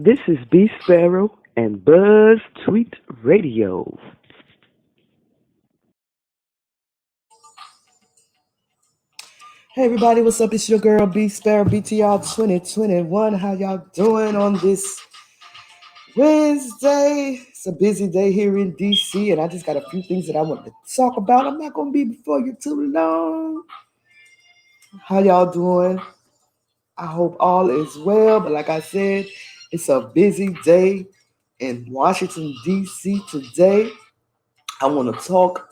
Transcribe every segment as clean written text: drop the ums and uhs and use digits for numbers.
This is B Sparrow and Buzz Tweet Radio. Hey everybody, what's up? It's your girl B Sparrow BTR 2021. How y'all doing on this Wednesday? It's a busy day here in DC, and I just got a few things that I want to talk about. I'm not gonna be before you too long. How y'all doing? I hope all is well. But like I said, it's a busy day in Washington DC today. I want to talk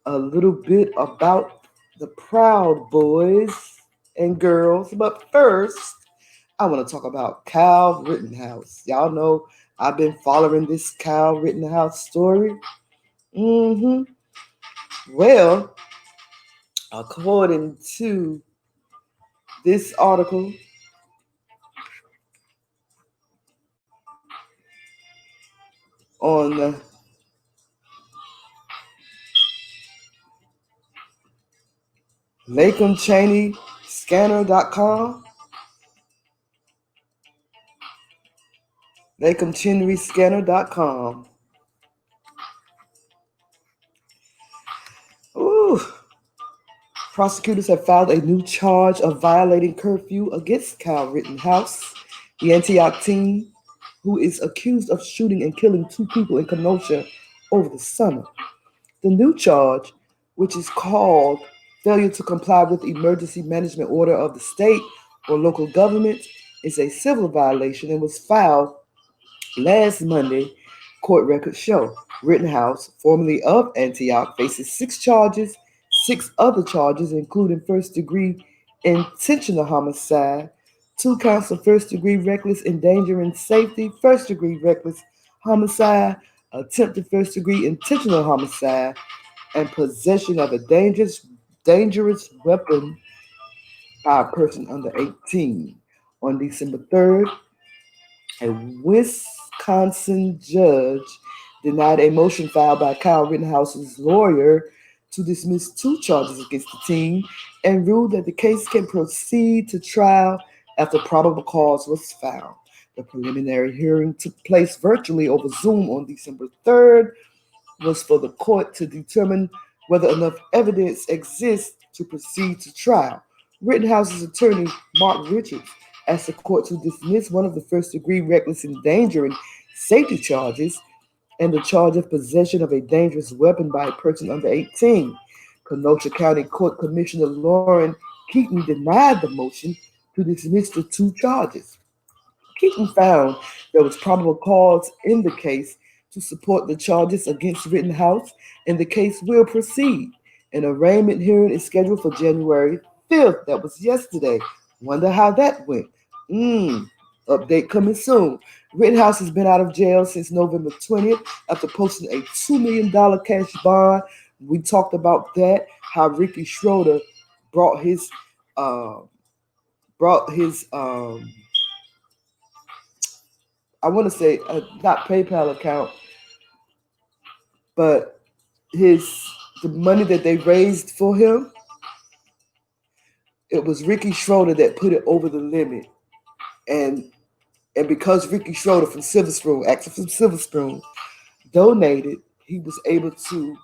a little bit about the Proud Boys and girls. But first, I want to talk about Kyle Rittenhouse. Y'all know I've been following this Kyle Rittenhouse story. hmm Well, according to this article on LakehamCheneyScanner.com, LakehamCheneyScanner.com. Ooh, prosecutors have filed a new charge of violating curfew against Kyle Rittenhouse, the Antioch teen who is accused of shooting and killing two people in Kenosha over the summer. The new charge, which is called failure to comply with emergency management order of the state or local government, is a civil violation and was filed last Monday, court records show. Rittenhouse, formerly of Antioch, faces six other charges, including first degree intentional homicide, two counts of first degree reckless endangering safety, first degree reckless homicide, attempted first degree intentional homicide, and possession of a dangerous weapon by a person under 18. On December 3rd, a Wisconsin judge denied a motion filed by Kyle Rittenhouse's lawyer to dismiss two charges against the teen and ruled that the case can proceed to trial after probable cause was found. The preliminary hearing took place virtually over Zoom on December 3rd, was for the court to determine whether enough evidence exists to proceed to trial. Rittenhouse's attorney, Mark Richards, asked the court to dismiss one of the first degree reckless endangering safety charges and the charge of possession of a dangerous weapon by a person under 18. Kenosha County Court Commissioner Lauren Keaton denied the motion to dismiss the two charges. Keaton found there was probable cause in the case to support the charges against Rittenhouse, and the case will proceed. An arraignment hearing is scheduled for January 5th. That was yesterday. Wonder how that went. Update coming soon. Rittenhouse has been out of jail since November 20th after posting a $2 million cash bond. We talked about that, how Ricky Schroeder brought his uh, brought his I want to say not PayPal account, but his the money that they raised for him. It was Ricky Schroeder that put it over the limit, and because Ricky Schroeder from Silver Spoon, actor from Silver Spoon, donated, he was able to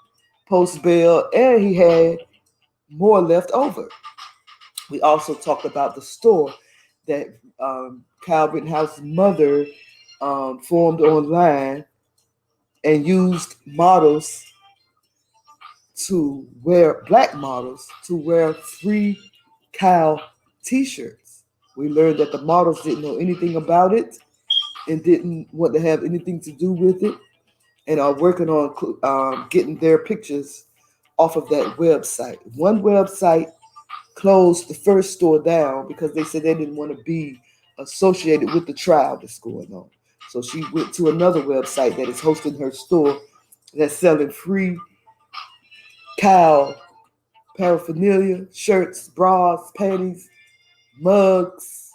post bail, and he had more left over. We also talked about the store that Kyle Rittenhouse's mother formed online and used models to wear, black models to wear free Kyle t-shirts. We learned that the models didn't know anything about it and didn't want to have anything to do with it, and are working on getting their pictures off of that website. One website closed the first store down because they said they didn't want to be associated with the trial that's going on. So she went to another website that is hosting her store that's selling free Kyle paraphernalia, shirts, bras, panties, mugs,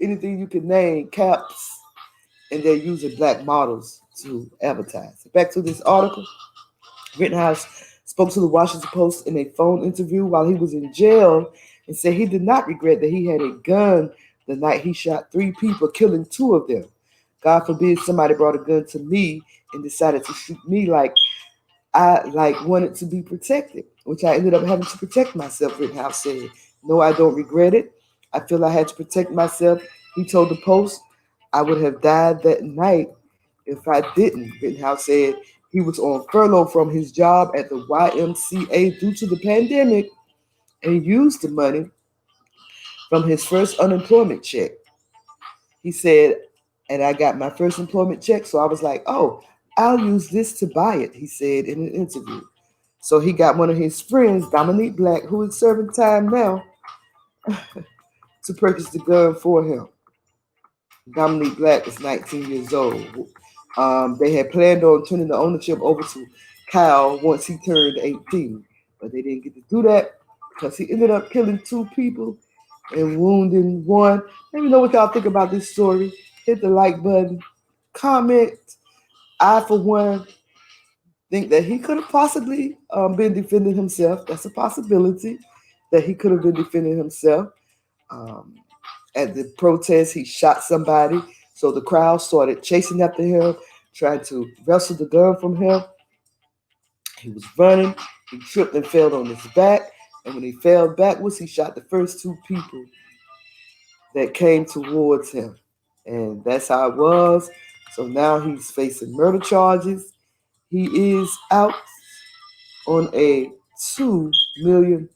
anything you can name, caps, and they're using black models to advertise. Back to this article. Rittenhouse spoke to the Washington Post in a phone interview while he was in jail and said he did not regret that he had a gun the night he shot three people, killing two of them. God forbid somebody brought a gun to me and decided to shoot me, like I wanted to be protected, which I ended up having to protect myself. Rittenhouse said, "No, I don't regret it. I feel I had to protect myself." He told the Post, "I would have died that night if I didn't." Rittenhouse said he was on furlough from his job at the YMCA due to the pandemic and used the money from his first unemployment check. He said, and I got my first employment check, so I was like, "Oh, I'll use this to buy it," he said in an interview. So he got one of his friends, Dominique Black, who is serving time now, to purchase the gun for him. Dominique Black is 19 years old. They had planned on turning the ownership over to Kyle once he turned 18, but they didn't get to do that because he ended up killing two people and wounding one. Let me know what y'all think about this story. Hit the like button, comment. I, for one, think that he could have possibly been defending himself. That's a possibility that he could have been defending himself. Um, at the protest, he shot somebody. So the crowd started chasing after him, trying to wrestle the gun from him. He was running. He tripped and fell on his back. And when he fell backwards, he shot the first two people that came towards him. And that's how it was. So now he's facing murder charges. He is out on a $2 million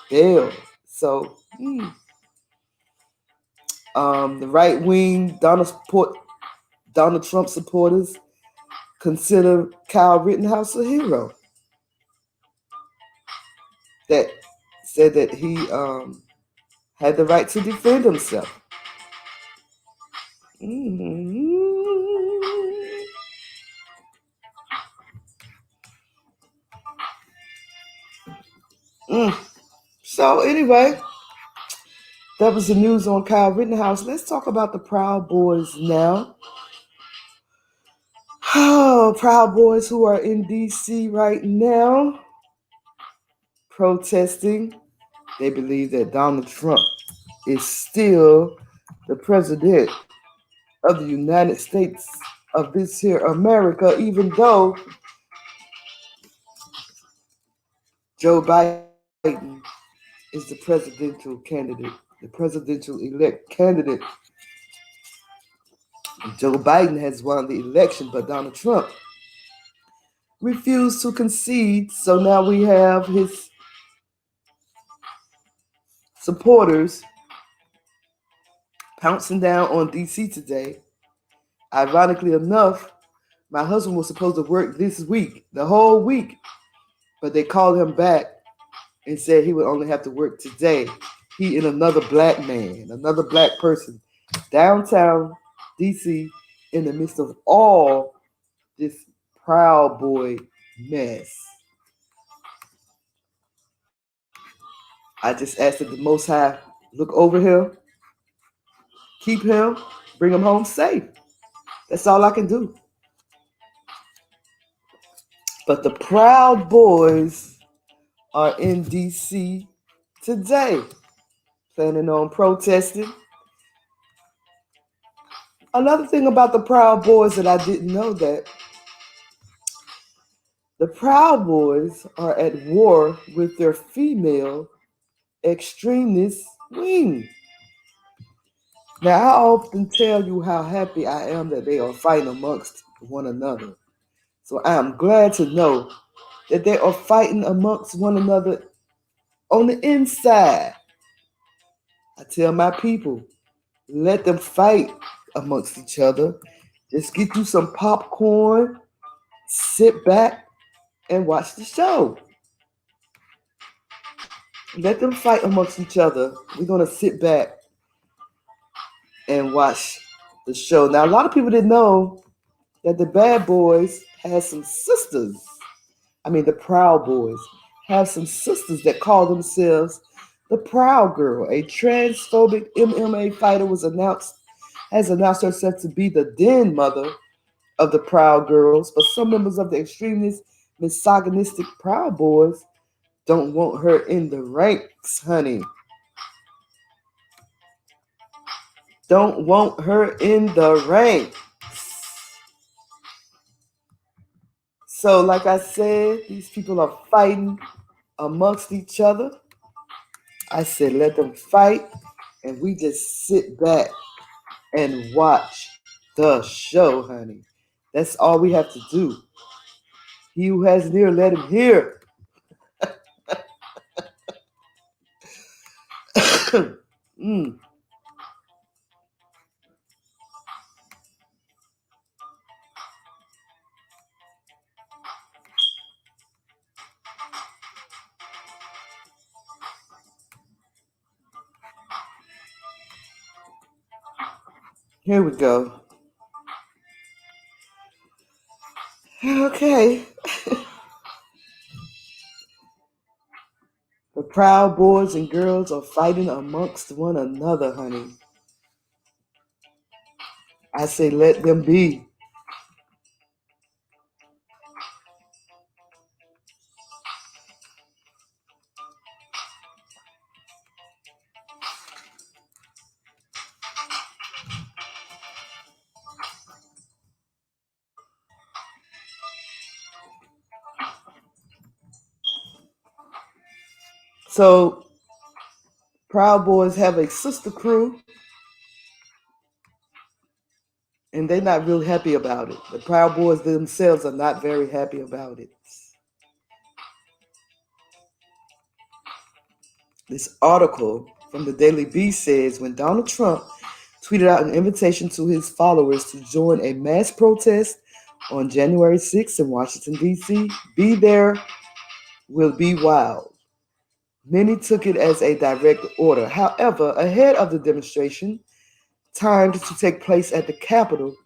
bail. So the right wing Donald Trump supporters consider Kyle Rittenhouse a hero. That said that he had the right to defend himself. Mm-hmm. Mm. So anyway, that was the news on Kyle Rittenhouse. Let's talk about the Proud Boys now. Oh, Proud Boys who are in D.C. right now protesting. They believe that Donald Trump is still the president of the United States of this here America, even though Joe Biden is the presidential candidate, the presidential elect candidate. Joe Biden has won the election, but Donald Trump refused to concede. So now we have his supporters pouncing down on DC today. Ironically enough, my husband was supposed to work this week, the whole week, but they called him back and said he would only have to work today. He and another black man, another black person, downtown DC, in the midst of all this Proud Boy mess. I just asked that the Most High look over him, keep him, bring him home safe. That's all I can do. But the Proud Boys are in DC today, planning on protesting. Another thing about the Proud Boys that I didn't know, that the Proud Boys are at war with their female extremist wing. Now, I often tell you how happy I am that they are fighting amongst one another. So I am glad to know that they are fighting amongst one another on the inside. I tell my people, let them fight amongst each other. Just get you some popcorn, sit back, and watch the show. Let them fight amongst each other. We're going to sit back and watch the show. Now, a lot of people didn't know that the Bad Boys had some sisters. I mean, the Proud Boys have some sisters that call themselves the Proud Girl. A transphobic MMA fighter has announced herself to be the den mother of the Proud Girls, but some members of the extremist, misogynistic Proud Boys don't want her in the ranks, honey. don't want her in the ranks. So, like I said, these people are fighting amongst each other. I said, let them fight, and we just sit back and watch the show, honey. That's all we have to do. He who has an ear, let him hear. Mm. Here we go. Okay. The proud boys and girls are fighting amongst one another, honey. I say, let them be. So, Proud Boys have a sister crew, and they're not real happy about it. The Proud Boys themselves are not very happy about it. This article from the Daily Beast says when Donald Trump tweeted out an invitation to his followers to join a mass protest on January 6th in Washington, D.C., be there will be wild. Many took it as a direct order. However, ahead of the demonstration, timed to take place at the Capitol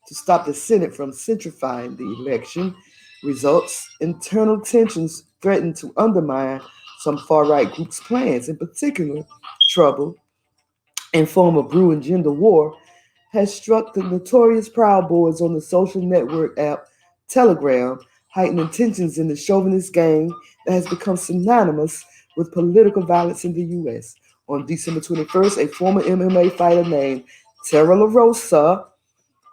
to stop the Senate from centrifying the election results, internal tensions threatened to undermine some far right groups' plans. In particular, trouble in form of brewing gender war has struck the notorious Proud Boys on the social network app Telegram, heightening tensions in the chauvinist gang that has become synonymous with political violence in the U.S. On December 21st, a former MMA fighter named Tara LaRosa,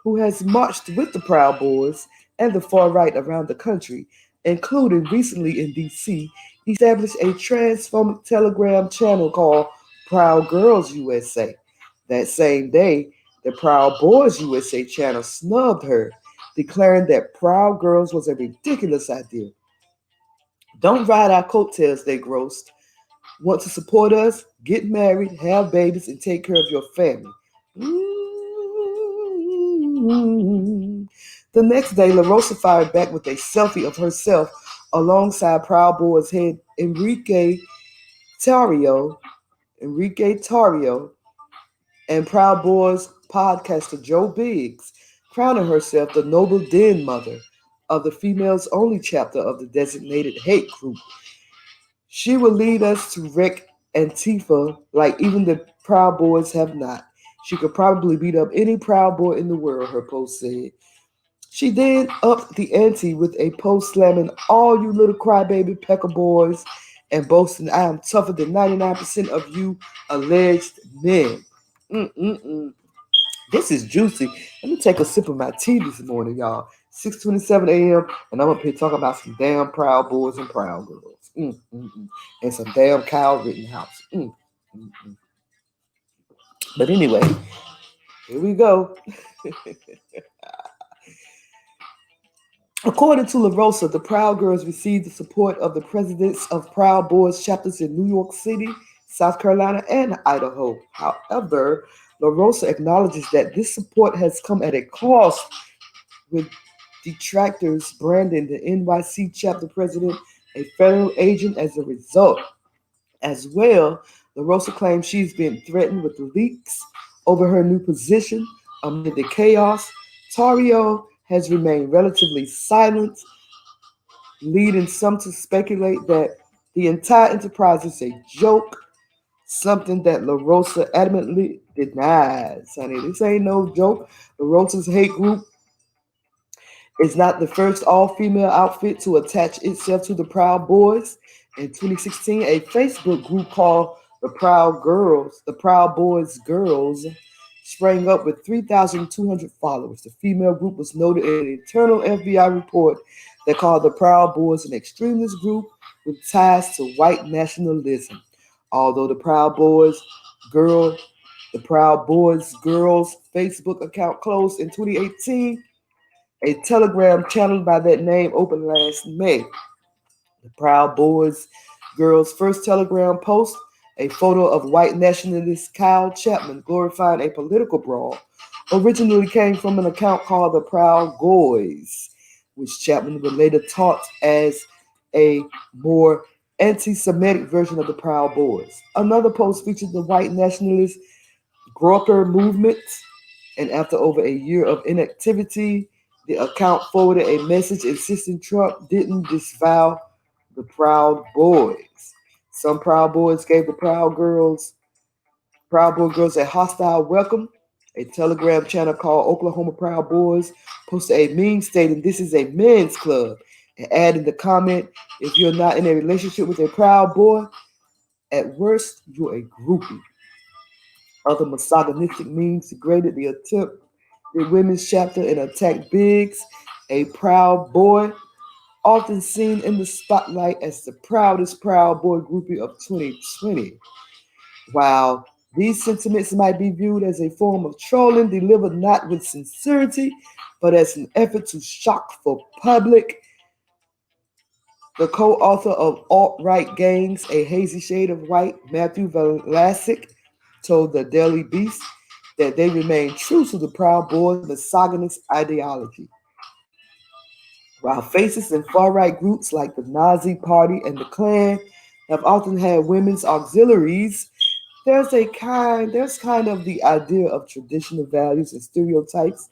who has marched with the Proud Boys and the far right around the country, including recently in D.C., established a transphobic Telegram channel called Proud Girls USA. That same day, the Proud Boys USA channel snubbed her, declaring that Proud Girls was a ridiculous idea. Don't ride our coattails, they grossed. Want to support us? Get married, have babies, and take care of your family. Mm. The next day, LaRosa fired back with a selfie of herself alongside Proud Boys head Tario, Enrique Tario, and Proud Boys podcaster Joe Biggs, crowning herself the noble den mother of the females only chapter of the designated hate group. She will lead us to wreck Antifa like even the Proud Boys have not. She could probably beat up any Proud Boy in the world, her post said. She then upped the ante with a post slamming all you little crybaby pecker boys and boasting, I am tougher than 99% of you alleged men. Mm-mm-mm. This is juicy. Let me take a sip of my tea this morning, y'all. 6:27 a.m. and I'm up here talking about some damn Proud Boys and Proud Girls. And some damn Kyle Rittenhouse. But anyway, here we go. According to LaRosa, the Proud Girls received the support of the presidents of Proud Boys chapters in New York City, South Carolina, and Idaho. However, LaRosa acknowledges that this support has come at a cost, with detractors branding the NYC chapter president a federal agent as a result. As well, LaRosa claims she's been threatened with leaks over her new position amid the chaos. Tario has remained relatively silent, leading some to speculate that the entire enterprise is a joke, something that LaRosa adamantly denies. Honey, this ain't no joke. LaRosa's hate group is not the first all-female outfit to attach itself to the Proud Boys. In 2016, a Facebook group called the Proud Boys Girls, sprang up with 3,200 followers. The female group was noted in an internal FBI report that called the Proud Boys an extremist group with ties to white nationalism. Although girl, the Proud Boys girls Facebook account closed in 2018, a Telegram channel by that name opened last May. The Proud Boys girls' first Telegram post, a photo of white nationalist Kyle Chapman glorifying a political brawl, originally came from an account called the Proud Boys, which Chapman would later taught as a more anti-Semitic version of the Proud Boys. Another post featured the white nationalist Gawker movement, and after over a year of inactivity, the account forwarded a message insisting Trump didn't disavow the Proud Boys. Some Proud Boys gave the Proud Boy girls a hostile welcome. A Telegram channel called Oklahoma Proud Boys posted a meme stating this is a men's club and adding the comment, if you're not in a relationship with a Proud Boy, at worst, you're a groupie. Other misogynistic memes degraded the attempt, the women's chapter, and attacked Biggs, a Proud Boy, often seen in the spotlight as the proudest Proud Boy groupie of 2020. While these sentiments might be viewed as a form of trolling delivered not with sincerity, but as an effort to shock the public, the co-author of Alt-Right Gangs, A Hazy Shade of White, Matthew Velasic, told the Daily Beast that they remain true to the Proud Boys' misogynist ideology. While fascists and far-right groups like the Nazi Party and the Klan have often had women's auxiliaries, there's kind of the idea of traditional values and stereotypes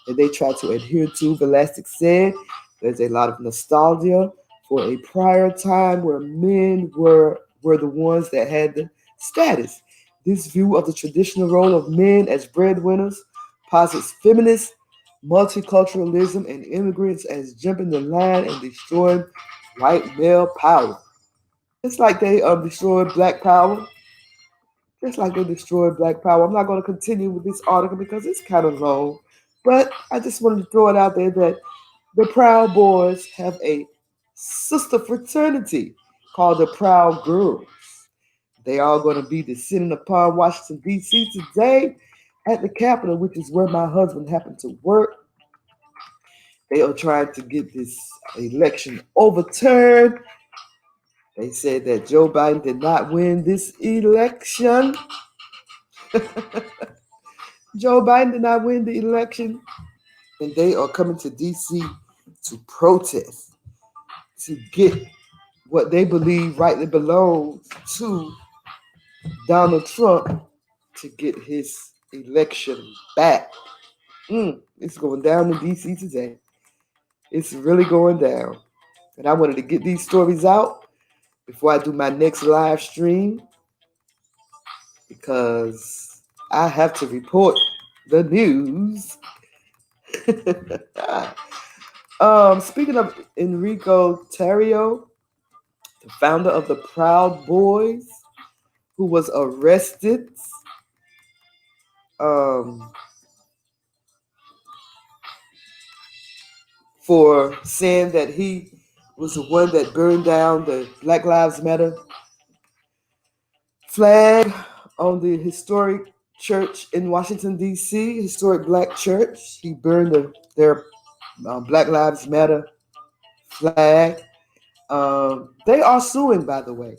that they try to adhere to. Velasquez said there's a lot of nostalgia for a prior time where men were the ones that had the status. This view of the traditional role of men as breadwinners posits feminist multiculturalism and immigrants as jumping the line and destroying white male power. Just like they destroyed black power, just like they destroyed black power. I'm not going to continue with this article because it's kind of long, but I just wanted to throw it out there that the Proud Boys have a sister fraternity called the Proud Girls. They are going to be descending upon Washington, D.C. today at the Capitol, which is where my husband happened to work. They are trying to get this election overturned. They said that Joe Biden did not win this election. Joe Biden did not win the election. And they are coming to D.C. to protest, to get what they believe rightly belongs to Donald Trump to get his election back. It's going down in D.C. today. It's really going down. And I wanted to get these stories out before I do my next live stream because I have to report the news. Speaking of Enrico Tarrio, the founder of the Proud Boys, who was arrested um, for saying that he was the one that burned down the Black Lives Matter flag on the historic church in Washington, D.C., historic black church. He burned their Black Lives Matter flag. They are suing, by the way.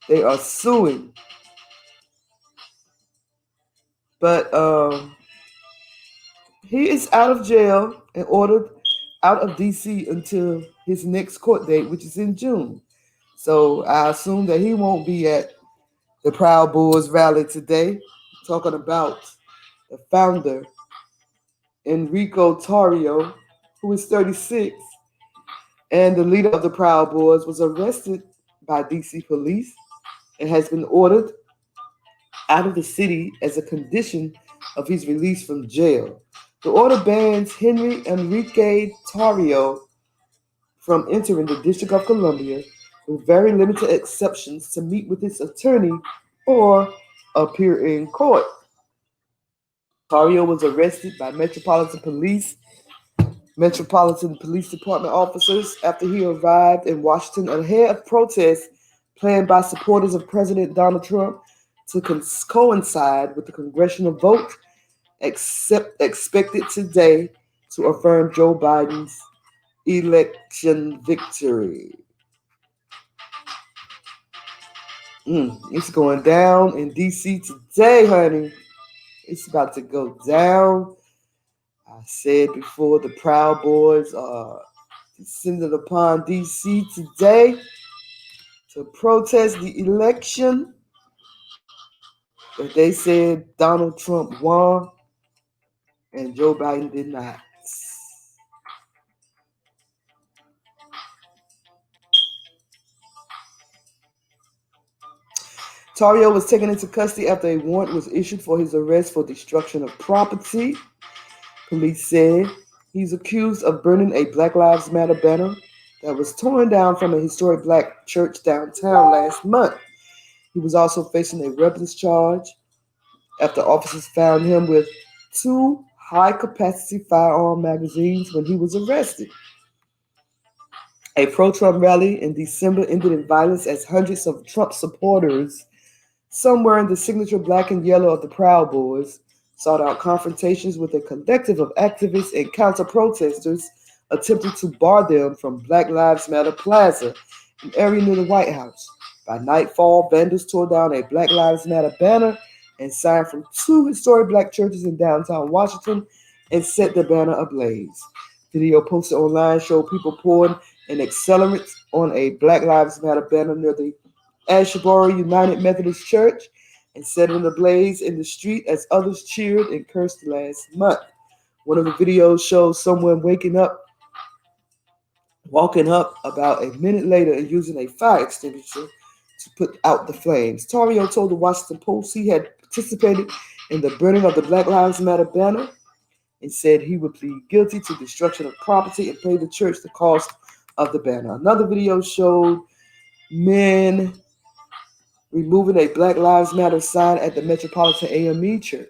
They are suing. But he is out of jail and ordered out of D.C. until his next court date, which is in June. So I assume that he won't be at the Proud Boys rally today, talking about the founder, Enrico Tarrio, who is 36, and the leader of the Proud Boys was arrested by D.C. police and has been ordered out of the city as a condition of his release from jail. The order bans Henry Enrique Tarrio from entering the District of Columbia with very limited exceptions to meet with his attorney or appear in court. Tario was arrested by Metropolitan Police Department officers after he arrived in Washington ahead of protests planned by supporters of President Donald Trump to coincide with the congressional vote expected today to affirm Joe Biden's election victory. It's going down in D.C. today, honey. It's about to go down. I said before, the Proud Boys are descended upon D.C. today to protest the election. But they said Donald Trump won and Joe Biden did not. Tario was taken into custody after a warrant was issued for his arrest for destruction of property. Police said he's accused of burning a Black Lives Matter banner that was torn down from a historic black church downtown last month. He was also facing a weapons charge after officers found him with two high capacity firearm magazines when he was arrested. A pro Trump rally in December ended in violence as hundreds of Trump supporters, some wearing the signature black and yellow of the Proud Boys, sought out confrontations with a collective of activists and counter protesters attempting to bar them from Black Lives Matter Plaza, an area near the White House. By nightfall, vandals tore down a Black Lives Matter banner and sign from two historic black churches in downtown Washington and set the banner ablaze. Video posted online showed people pouring an accelerant on a Black Lives Matter banner near the Asheboro United Methodist Church and set it ablaze in the street as others cheered and cursed last month. One of the videos shows someone walking up about a minute later and using a fire extinguisher to put out the flames. Tario told the Washington Post he had participated in the burning of the Black Lives Matter banner and said he would plead guilty to destruction of property and pay the church the cost of the banner. Another video showed men removing a Black Lives Matter sign at the Metropolitan AME Church.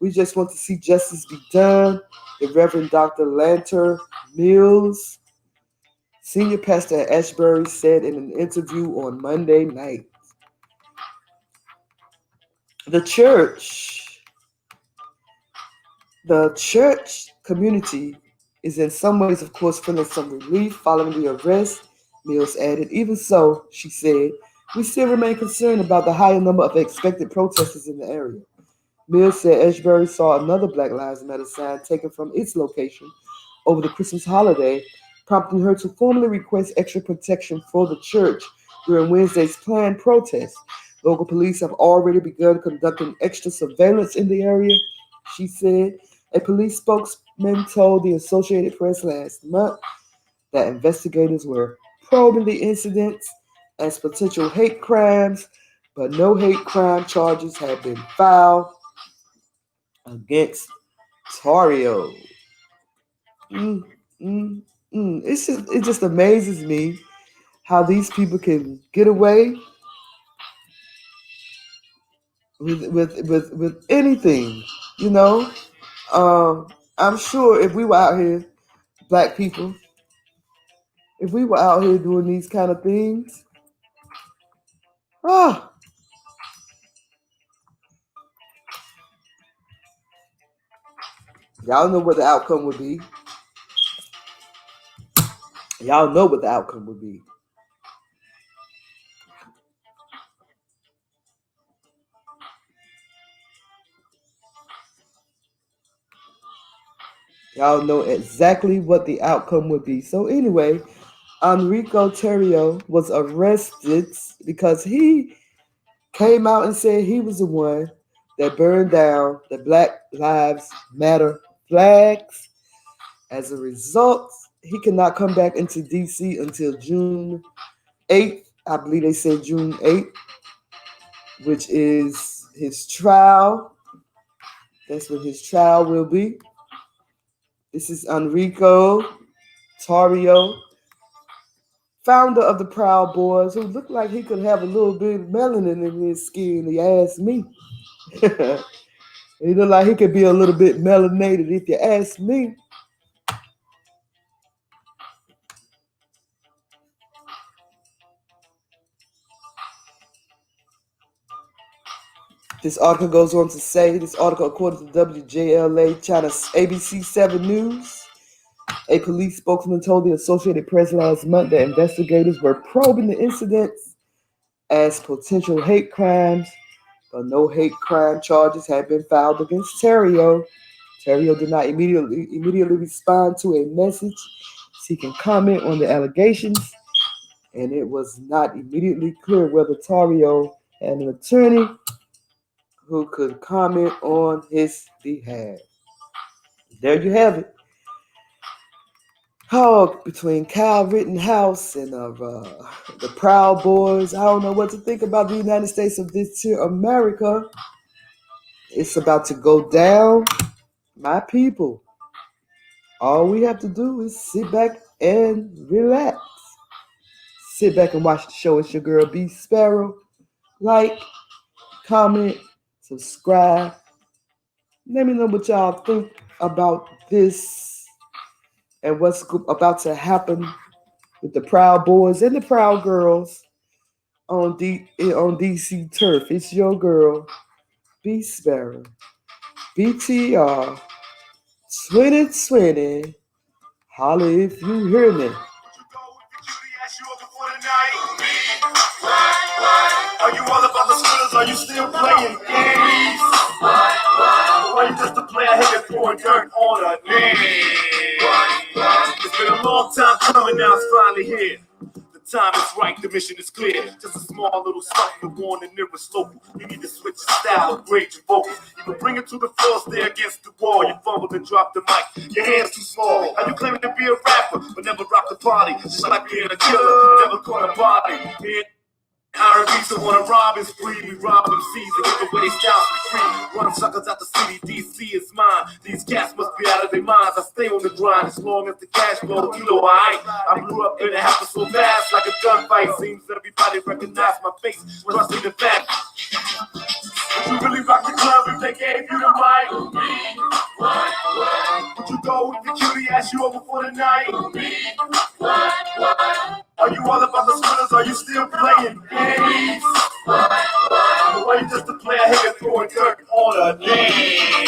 We just want to see justice be done. The Reverend Dr. Lanter Mills, senior pastor at Ashbury, said in an interview on Monday night. The church community is in some ways, of course, feeling some relief following the arrest, Mills added. Even so, she said, we still remain concerned about the higher number of expected protesters in the area. Mills said Ashbury saw another Black Lives Matter sign taken from its location over the Christmas holiday, prompting her to formally request extra protection for the church during Wednesday's planned protest. Local police have already begun conducting extra surveillance in the area, she said. A police spokesman told the Associated Press last month that investigators were probing the incidents as potential hate crimes, but no hate crime charges have been filed against Tario. Mm, mm, it just amazes me how these people can get away with anything, you know. I'm sure if we were out here, black people, if we were out here doing these kind of things, ah, y'all know what the outcome would be. Y'all know what the outcome would be. Y'all know exactly what the outcome would be. So anyway, Enrico Terrio was arrested because he came out and said he was the one that burned down the Black Lives Matter flags. As a result, he cannot come back into DC until June 8th. I believe they said June 8th, which is his trial. That's what his trial will be. This is Enrico Tario, founder of the Proud Boys, who looked like he could have a little bit of melanin in his skin. He asked me. He look like he could be a little bit melanated if you ask me. This article goes on to say, this article according to WJLA China's ABC 7 News, a police spokesman told the Associated Press last month that investigators were probing the incidents as potential hate crimes, but no hate crime charges have been filed against Terrio. Terrio did not immediately respond to a message seeking comment on the allegations, and it was not immediately clear whether Terrio had an attorney who could comment on his behalf. There you have it. Oh, between Kyle Rittenhouse and the Proud Boys, I don't know what to think about the United States of this here America. It's about to go down, my people. All we have to do is sit back and relax. Sit back and watch the show. It's your girl B Sparrow. Like, comment, subscribe. Let me know what y'all think about this and what's about to happen with the Proud Boys and the Proud Girls on DC turf. It's your girl, B Sparrow. BTR 2020. Holla if you hear me. Are you all about the skills? Are you still playing games? Or are you just a player here throwing dirt on a name? It's been a long time coming, now it's finally here. The time is right, the mission is clear. Just a small little something to warn the nearest local. You need to switch your style, upgrade your vocal. You can bring it to the floor, stay against the wall. You fumble and drop the mic, your hands too small. Are you claiming to be a rapper, but never rock the party? Just like being a killer, never caught a body. R&B, so wanna rob is free. We rob them C's and give away styles for free. Run suckers out the city, DC is mine. These cats must be out of their minds. I stay on the grind as long as the cash flow. You know I grew up and it happened so fast, like a gunfight. Seems everybody recognize my face. Trust me the fact. Would you really rock the club if they gave you the mic? Would you go with the cutie, ask you over for the night? Are you all about the spinners? Are you still playing games? Or are you just a player here throwing dirt on a name?